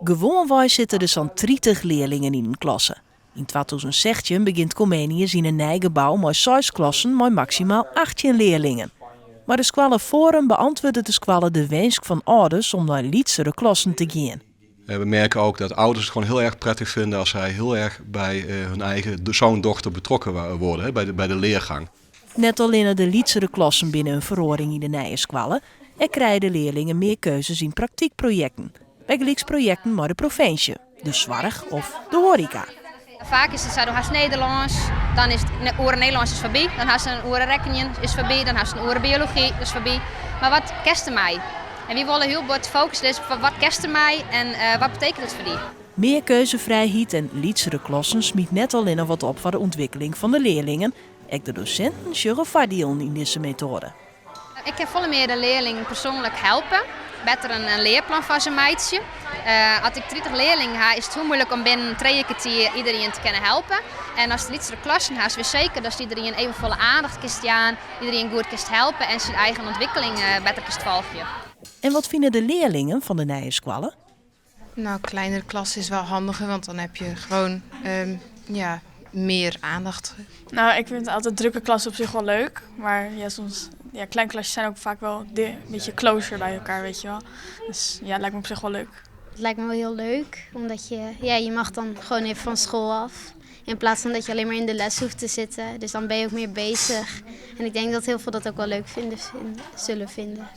Gewoonweg zitten er zo'n 30 leerlingen in een klasse. In 2016 begint Comenius in een nijgebouw met 6 klassen met maximaal 18 leerlingen. Maar de Squalle Forum beantwoordde de Squalle de wens van ouders om naar lietsere klassen te gaan. We merken ook dat ouders het gewoon heel erg prettig vinden als zij heel erg bij hun eigen zoon dochter betrokken worden, bij de leergang. Net alleen de lietsere klassen binnen een verhoring in de nije Squalle, er krijgen de leerlingen meer keuzes in praktijkprojecten. Bij projecten met de provincie, de zorg of de horeca. Vaak is het zo, dan has Nederlands, dan is het oren Nederlands is voorbij, dan has een oren rekening is voorbij, dan has een oren biologie is voorbij. Maar wat kerst mij? En we willen heel wat focussen dus op wat kerst mij en wat betekent het voor die? Meer keuzevrijheid en lietsere klassen smiet net alleen nog wat op voor de ontwikkeling van de leerlingen. Ook de docenten zullen voordelen in deze methode. Ik heb volle meer de leerlingen persoonlijk helpen. Beter een leerplan van zijn meidje. Als ik 30 leerlingen heb, is het heel moeilijk om binnen 3 kwartier iedereen te kunnen helpen. En als de lietsere klassen heeft, is het zeker dat iedereen even volle aandacht kist aan, iedereen goed kist helpen en zijn eigen ontwikkeling beter kist volgen. En wat vinden de leerlingen van de nije Squalle? Nou, kleinere klas is wel handiger, want dan heb je gewoon meer aandacht. Nou, ik vind altijd drukke klassen op zich wel leuk. Maar ja, soms, kleinklasjes zijn ook vaak wel een beetje closer bij elkaar, weet je wel. Dus ja, het lijkt me op zich wel leuk. Het lijkt me wel heel leuk, omdat je mag dan gewoon even van school af. In plaats van dat je alleen maar in de les hoeft te zitten. Dus dan ben je ook meer bezig. En ik denk dat heel veel dat ook wel leuk zullen vinden.